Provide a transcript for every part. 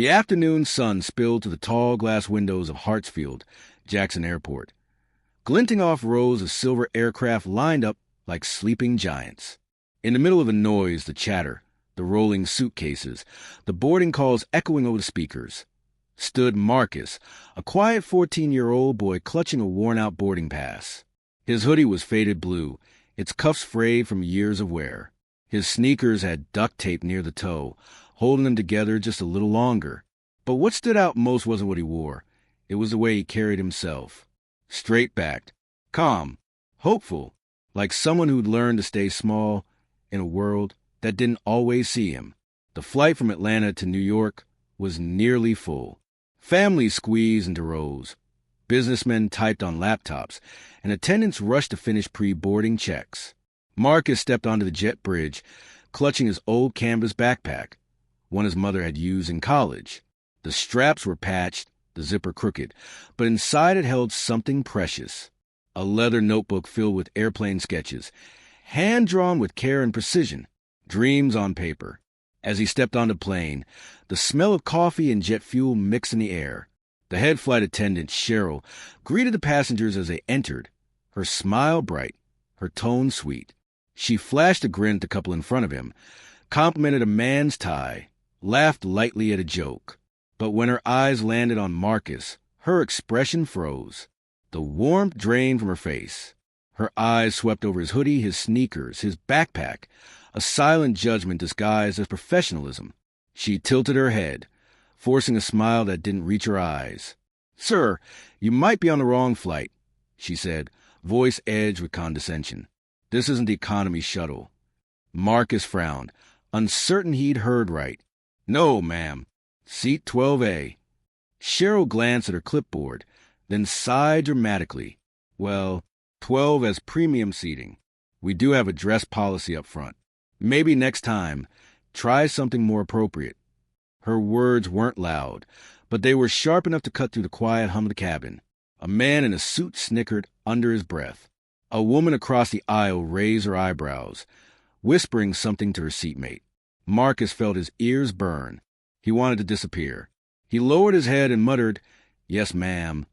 The afternoon sun spilled to the tall glass windows of Hartsfield, Jackson Airport. Glinting off rows of silver aircraft lined up like sleeping giants. In the middle of the noise, the chatter, the rolling suitcases, the boarding calls echoing over the speakers, stood Marcus, a quiet 14-year-old boy clutching a worn-out boarding pass. His hoodie was faded blue, its cuffs frayed from years of wear. His sneakers had duct tape near the toe, holding them together just a little longer. But what stood out most wasn't what he wore. It was the way he carried himself. Straight-backed, calm, hopeful, like someone who'd learned to stay small in a world that didn't always see him. The flight from Atlanta to New York was nearly full. Families squeezed into rows. Businessmen typed on laptops, and attendants rushed to finish pre-boarding checks. Marcus stepped onto the jet bridge, clutching his old canvas backpack, one his mother had used in college. The straps were patched, the zipper crooked, but inside it held something precious. A leather notebook filled with airplane sketches, hand-drawn with care and precision, dreams on paper. As he stepped on the plane, the smell of coffee and jet fuel mixed in the air. The head flight attendant, Cheryl, greeted the passengers as they entered, her smile bright, her tone sweet. She flashed a grin at the couple in front of him, complimented a man's tie, laughed lightly at a joke. But when her eyes landed on Marcus, her expression froze. The warmth drained from her face. Her eyes swept over his hoodie, his sneakers, his backpack, a silent judgment disguised as professionalism. She tilted her head, forcing a smile that didn't reach her eyes. "Sir, you might be on the wrong flight," she said, voice edged with condescension. "This isn't the economy shuttle." Marcus frowned, uncertain he'd heard right. "No, ma'am. Seat 12A. Cheryl glanced at her clipboard, then sighed dramatically. "Well, 12 as premium seating. We do have a dress policy up front. Maybe next time, try something more appropriate." Her words weren't loud, but they were sharp enough to cut through the quiet hum of the cabin. A man in a suit snickered under his breath. A woman across the aisle raised her eyebrows, whispering something to her seatmate. Marcus felt his ears burn. He wanted to disappear. He lowered his head and muttered, "Yes, ma'am,"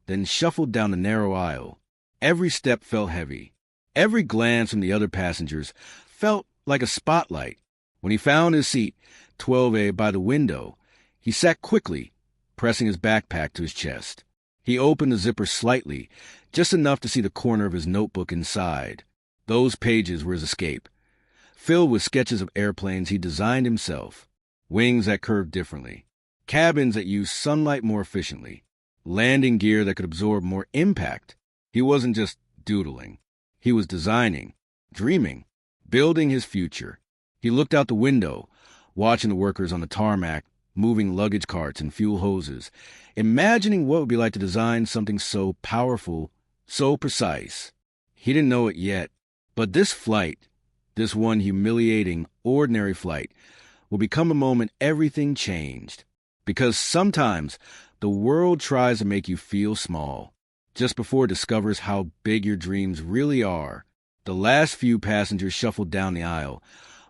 then shuffled down the narrow aisle. Every step felt heavy. Every glance from the other passengers felt like a spotlight. When he found his seat, 12A, by the window, he sat quickly, pressing his backpack to his chest. He opened the zipper slightly, just enough to see the corner of his notebook inside. Those pages were his escape, filled with sketches of airplanes he designed himself. Wings that curved differently, cabins that used sunlight more efficiently, landing gear that could absorb more impact. He wasn't just doodling. He was designing, dreaming, building his future. He looked out the window, watching the workers on the tarmac, moving luggage carts and fuel hoses, imagining what it would be like to design something so powerful, so precise. He didn't know it yet, but this flight, this one humiliating, ordinary flight, will become a moment everything changed. Because sometimes the world tries to make you feel small, just before it discovers how big your dreams really are. The last few passengers shuffled down the aisle,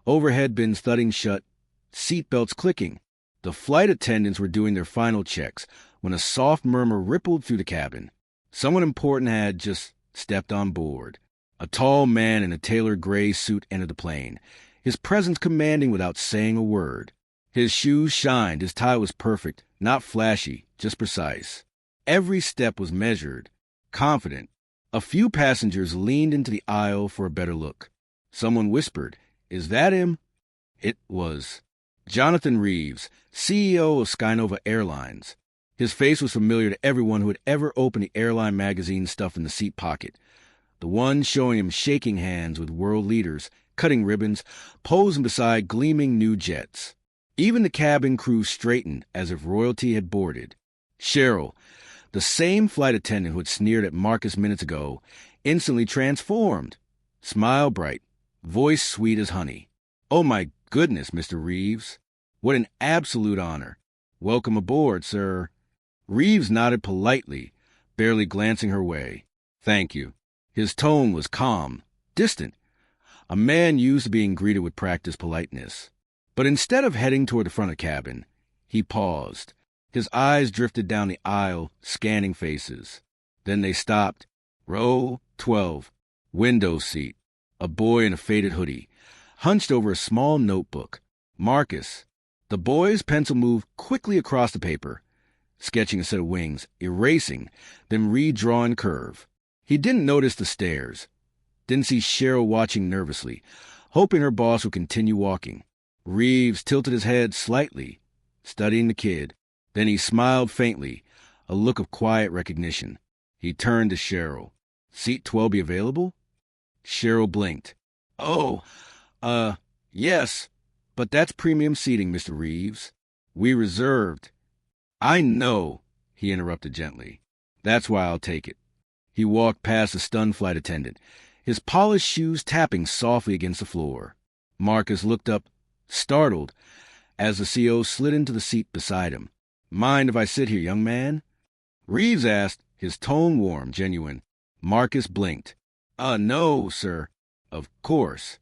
overhead bins thudding shut, seatbelts clicking. The flight attendants were doing their final checks when a soft murmur rippled through the cabin. Someone important had just stepped on board. A tall man in a tailored gray suit entered the plane, his presence commanding without saying a word. His shoes shined, his tie was perfect, not flashy, just precise. Every step was measured, confident. A few passengers leaned into the aisle for a better look. Someone whispered, "Is that him?" It was Jonathan Reeves, CEO of Skynova Airlines. His face was familiar to everyone who had ever opened the airline magazine stuff in the seat pocket. The one showing him shaking hands with world leaders, cutting ribbons, posing beside gleaming new jets. Even the cabin crew straightened as if royalty had boarded. Cheryl, the same flight attendant who had sneered at Marcus minutes ago, instantly transformed. Smile bright, voice sweet as honey. "Oh my goodness, Mr. Reeves. What an absolute honor. Welcome aboard, sir." Reeves nodded politely, barely glancing her way. "Thank you." His tone was calm, distant. A man used to being greeted with practiced politeness. But instead of heading toward the front of the cabin, He paused. His eyes drifted down the aisle, scanning faces. Then they stopped. Row 12. Window seat. A boy in a faded hoodie, hunched over a small notebook. Marcus. The boy's pencil moved quickly across the paper, sketching a set of wings, erasing, then redrawing curve. He didn't notice the stares. Didn't see Cheryl watching nervously, hoping her boss would continue walking. Reeves tilted his head slightly, studying the kid. Then he smiled faintly, a look of quiet recognition. He turned to Cheryl. Seat 12 be available? Cheryl blinked. Oh, yes, but that's premium seating, Mr. Reeves. We reserved. I know, he interrupted gently. That's why I'll take it. He walked past the stunned flight attendant, his polished shoes tapping softly against the floor. Marcus looked up, startled, as the CO slid into the seat beside him. Mind if I sit here, young man? Reeves asked, his tone warm, genuine. Marcus blinked. No, sir. Of course.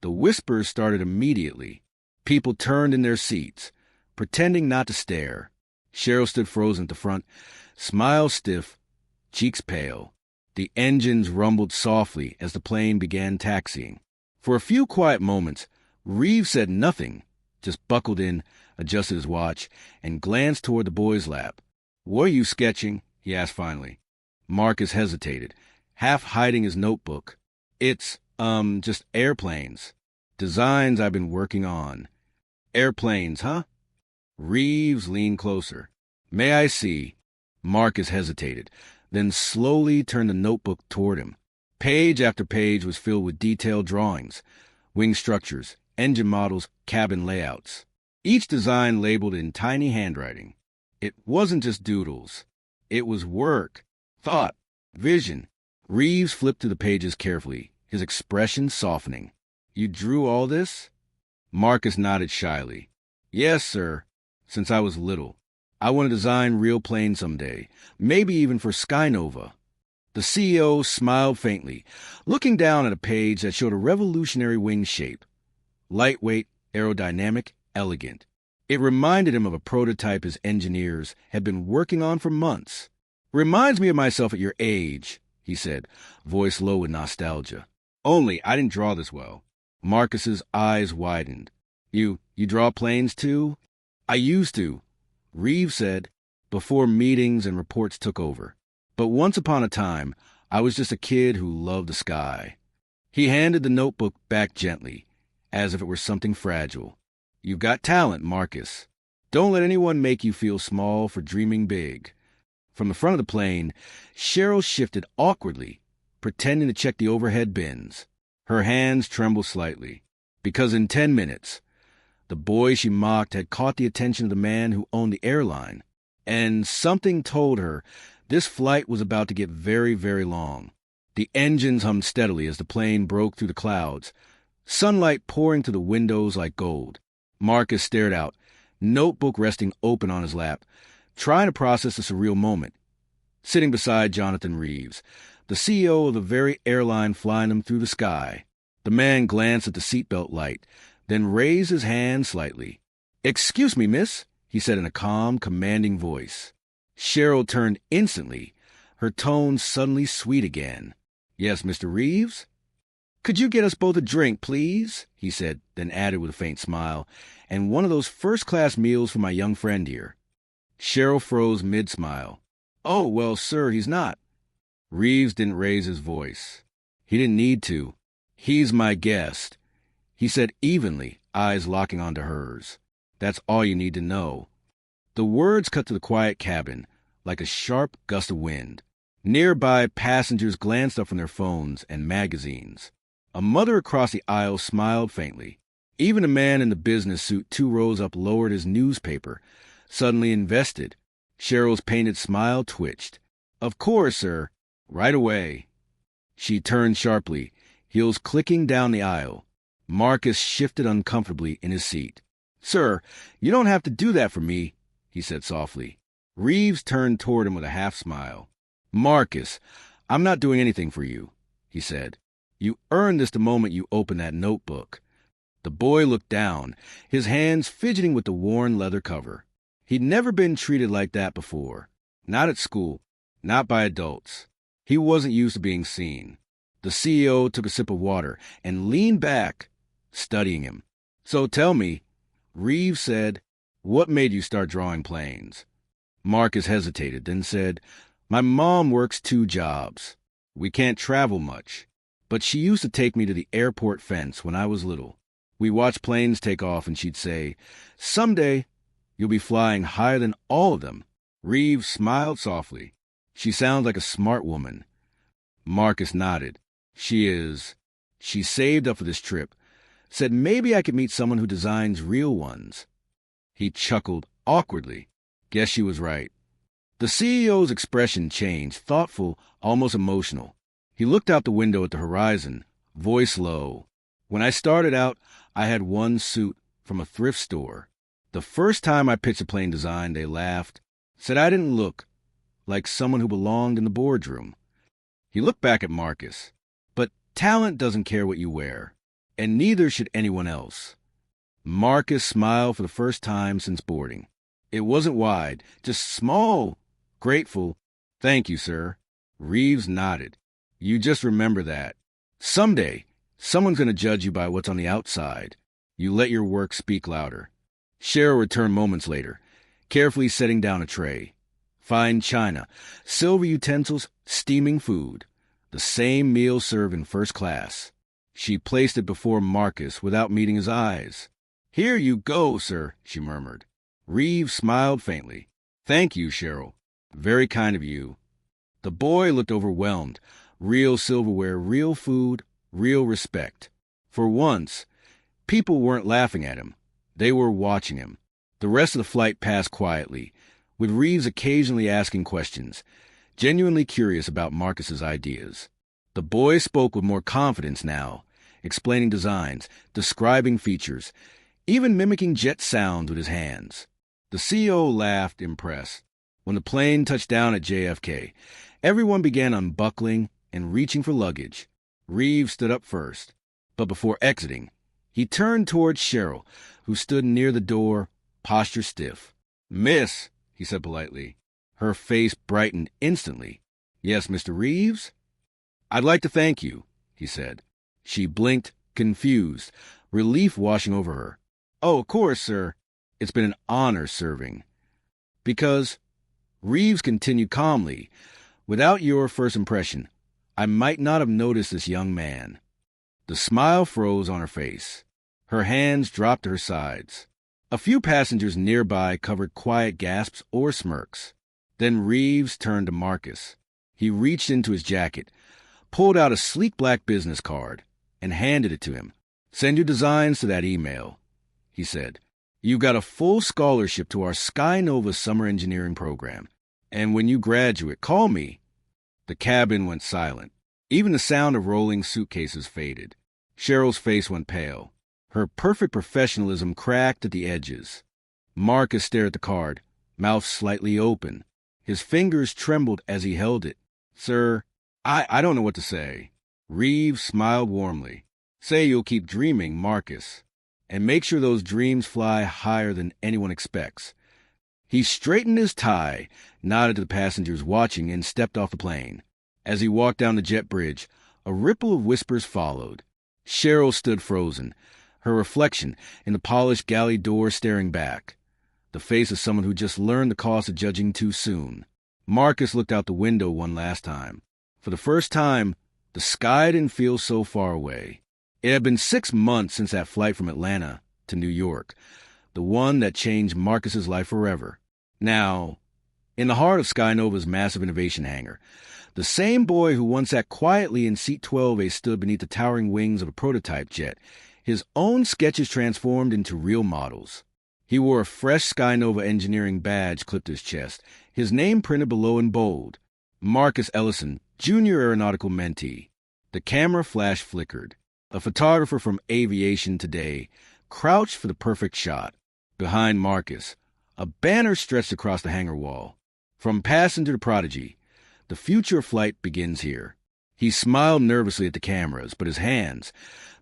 The whispers started immediately. People turned in their seats, pretending not to stare. Cheryl stood frozen at the front, smile stiff, cheeks pale. The engines rumbled softly as the plane began taxiing. For a few quiet moments, Reeves said nothing, just buckled in, adjusted his watch, and glanced toward the boy's lap. What are you sketching? He asked finally. Marcus hesitated, half hiding his notebook. It's, just airplanes. Designs I've been working on. Airplanes, huh? Reeves leaned closer. May I see? Marcus hesitated, then slowly turned the notebook toward him. Page after page was filled with detailed drawings, wing structures, engine models, cabin layouts. Each design labeled in tiny handwriting. It wasn't just doodles. It was work, thought, vision. Reeves flipped through the pages carefully, his expression softening. You drew all this? Marcus nodded shyly. Yes, sir. Since I was little. I want to design real planes someday, maybe even for Skynova. The CEO smiled faintly, looking down at a page that showed a revolutionary wing shape. Lightweight, aerodynamic, elegant. It reminded him of a prototype his engineers had been working on for months. Reminds me of myself at your age, he said, voice low with nostalgia. Only I didn't draw this well. Marcus's eyes widened. You draw planes too? I used to, Reeves said, before meetings and reports took over. But once upon a time, I was just a kid who loved the sky. He handed the notebook back gently, as if it were something fragile. You've got talent, Marcus. Don't let anyone make you feel small for dreaming big. From the front of the plane, Cheryl shifted awkwardly, pretending to check the overhead bins. Her hands trembled slightly, because in 10 minutes, the boy she mocked had caught the attention of the man who owned the airline, and something told her this flight was about to get very, very long. The engines hummed steadily as the plane broke through the clouds, sunlight pouring through the windows like gold. Marcus stared out, notebook resting open on his lap, trying to process the surreal moment. Sitting beside Jonathan Reeves, the CEO of the very airline flying them through the sky. The man glanced at the seatbelt light, then raised his hand slightly. Excuse me, miss, he said in a calm, commanding voice. Cheryl turned instantly, her tone suddenly sweet again. Yes, Mr. Reeves? Could you get us both a drink, please? He said, then added with a faint smile, and one of those first-class meals for my young friend here. Cheryl froze mid-smile. Oh, well, sir, he's not. Reeves didn't raise his voice. He didn't need to. He's my guest, he said evenly, eyes locking onto hers. That's all you need to know. The words cut to the quiet cabin, like a sharp gust of wind. Nearby, passengers glanced up from their phones and magazines. A mother across the aisle smiled faintly. Even a man in the business suit 2 rows up lowered his newspaper, suddenly invested. Cheryl's painted smile twitched. Of course, sir. Right away. She turned sharply, heels clicking down the aisle. Marcus shifted uncomfortably in his seat. Sir, you don't have to do that for me, he said softly. Reeves turned toward him with a half-smile. Marcus, I'm not doing anything for you, he said. You earned this the moment you opened that notebook. The boy looked down, his hands fidgeting with the worn leather cover. He'd never been treated like that before. Not at school, not by adults. He wasn't used to being seen. The CEO took a sip of water and leaned back, studying him. "So tell me," Reeves said, "what made you start drawing planes?" Marcus hesitated, then said, "My mom works 2 jobs. We can't travel much, but she used to take me to the airport fence when I was little. We watched planes take off, and she'd say, 'Someday, you'll be flying higher than all of them.'" Reeves smiled softly. "She sounds like a smart woman." Marcus nodded. "She is. She saved up for this trip. Said maybe I could meet someone who designs real ones." He chuckled awkwardly. Guess she was right. The CEO's expression changed, thoughtful, almost emotional. He looked out the window at the horizon, voice low. "When I started out, I had one suit from a thrift store. The first time I pitched a plane design, they laughed, said I didn't look like someone who belonged in the boardroom." He looked back at Marcus. "But talent doesn't care what you wear, and neither should anyone else." Marcus smiled for the first time since boarding. It wasn't wide, just small, grateful. "Thank you, sir." Reeves nodded. "You just remember that. Someday, someone's going to judge you by what's on the outside. You let your work speak louder." Cheryl returned moments later, carefully setting down a tray. Fine china, silver utensils, steaming food. The same meal served in first class. She placed it before Marcus without meeting his eyes. "Here you go, sir," she murmured. Reeves smiled faintly. "Thank you, Cheryl. Very kind of you." The boy looked overwhelmed. Real silverware, real food, real respect. For once, people weren't laughing at him. They were watching him. The rest of the flight passed quietly, with Reeves occasionally asking questions, genuinely curious about Marcus's ideas. The boy spoke with more confidence now, explaining designs, describing features, even mimicking jet sounds with his hands. The CEO laughed, impressed. When the plane touched down at JFK, everyone began unbuckling and reaching for luggage. Reeves stood up first, but before exiting, he turned towards Cheryl, who stood near the door, posture stiff. "Miss," he said politely. Her face brightened instantly. "Yes, Mr. Reeves?" "I'd like to thank you," he said. She blinked, confused, relief washing over her. "Oh, of course, sir. It's been an honor serving." "Because," Reeves continued calmly, "without your first impression, I might not have noticed this young man." The smile froze on her face. Her hands dropped to her sides. A few passengers nearby covered quiet gasps or smirks. Then Reeves turned to Marcus. He reached into his jacket, pulled out a sleek black business card, and handed it to him. "Send your designs to that email," he said. "You've got a full scholarship to our SkyNova summer engineering program. And when you graduate, call me." The cabin went silent. Even the sound of rolling suitcases faded. Cheryl's face went pale. Her perfect professionalism cracked at the edges. Marcus stared at the card, mouth slightly open. His fingers trembled as he held it. "Sir, I don't know what to say." Reeves smiled warmly. "Say you'll keep dreaming, Marcus. And make sure those dreams fly higher than anyone expects." He straightened his tie, nodded to the passengers watching, and stepped off the plane. As he walked down the jet bridge, a ripple of whispers followed. Cheryl stood frozen, her reflection in the polished galley door staring back. The face of someone who just learned the cost of judging too soon. Marcus looked out the window one last time. For the first time, the sky didn't feel so far away. It had been 6 months since that flight from Atlanta to New York, the one that changed Marcus's life forever. Now, in the heart of SkyNova's massive innovation hangar, the same boy who once sat quietly in seat 12A stood beneath the towering wings of a prototype jet, his own sketches transformed into real models. He wore a fresh SkyNova engineering badge clipped to his chest, his name printed below in bold. Marcus Ellison, Junior Aeronautical Mentee. The camera flash flickered. A photographer from Aviation Today crouched for the perfect shot. Behind Marcus, a banner stretched across the hangar wall. "From passenger to prodigy, the future of flight begins here." He smiled nervously at the cameras, but his hands,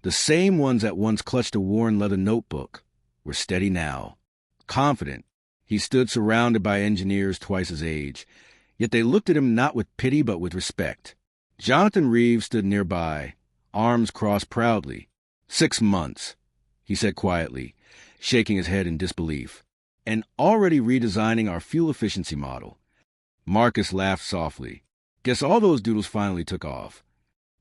the same ones that once clutched a worn leather notebook, were steady now. Confident, He stood surrounded by engineers twice his age, yet they looked at him not with pity but with respect. Jonathan Reeves stood nearby, arms crossed proudly. 6 months, he said quietly, shaking his head in disbelief, and already redesigning our fuel efficiency model. Marcus laughed softly. Guess all those doodles finally took off.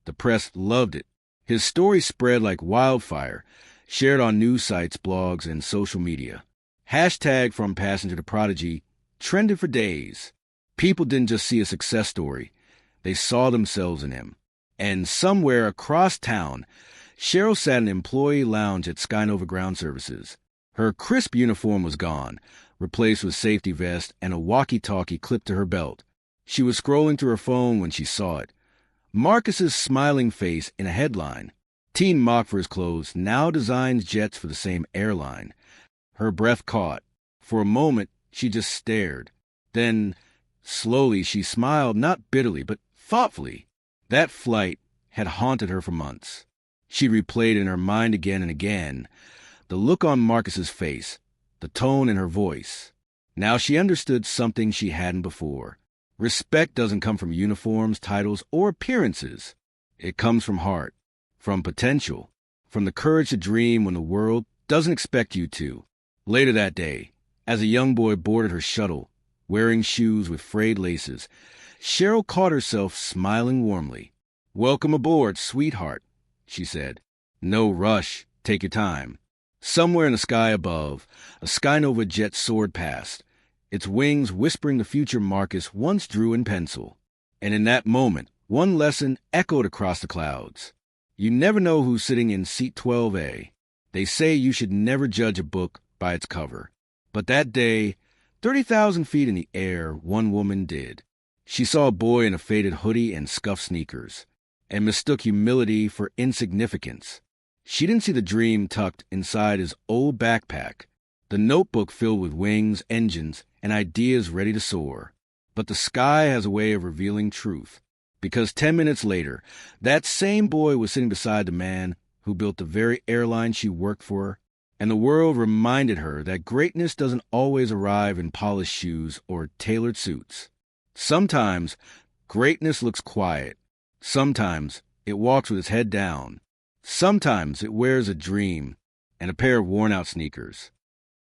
The press loved it. His story spread like wildfire, shared on news sites, blogs, and social media. Hashtag From Passenger to Prodigy trended for days. People didn't just see a success story. They saw themselves in him. And somewhere across town, Cheryl sat in an employee lounge at Skynova Ground Services. Her crisp uniform was gone, replaced with safety vest and a walkie-talkie clipped to her belt. She was scrolling through her phone when she saw it. Marcus's smiling face in a headline. Teen mock for his clothes now designs jets for the same airline. Her breath caught. For a moment, she just stared. Then, slowly, she smiled, not bitterly, but thoughtfully. That flight had haunted her for months. She replayed in her mind again and again. The look on Marcus's face, the tone in her voice. Now she understood something she hadn't before. Respect doesn't come from uniforms, titles, or appearances. It comes from heart, from potential, from the courage to dream when the world doesn't expect you to. Later that day, as a young boy boarded her shuttle, wearing shoes with frayed laces, Cheryl caught herself smiling warmly. "Welcome aboard, sweetheart," she said. "No rush. Take your time." Somewhere in the sky above, a Skynova jet soared past, its wings whispering the future Marcus once drew in pencil. And in that moment, one lesson echoed across the clouds. You never know who's sitting in seat 12A. They say you should never judge a book by its cover. But that day, 30,000 feet in the air, one woman did. She saw a boy in a faded hoodie and scuffed sneakers, and mistook humility for insignificance. She didn't see the dream tucked inside his old backpack, the notebook filled with wings, engines, and ideas ready to soar. But the sky has a way of revealing truth, because 10 minutes later, that same boy was sitting beside the man who built the very airline she worked for, and the world reminded her that greatness doesn't always arrive in polished shoes or tailored suits. Sometimes greatness looks quiet. Sometimes it walks with its head down. Sometimes it wears a dream and a pair of worn-out sneakers.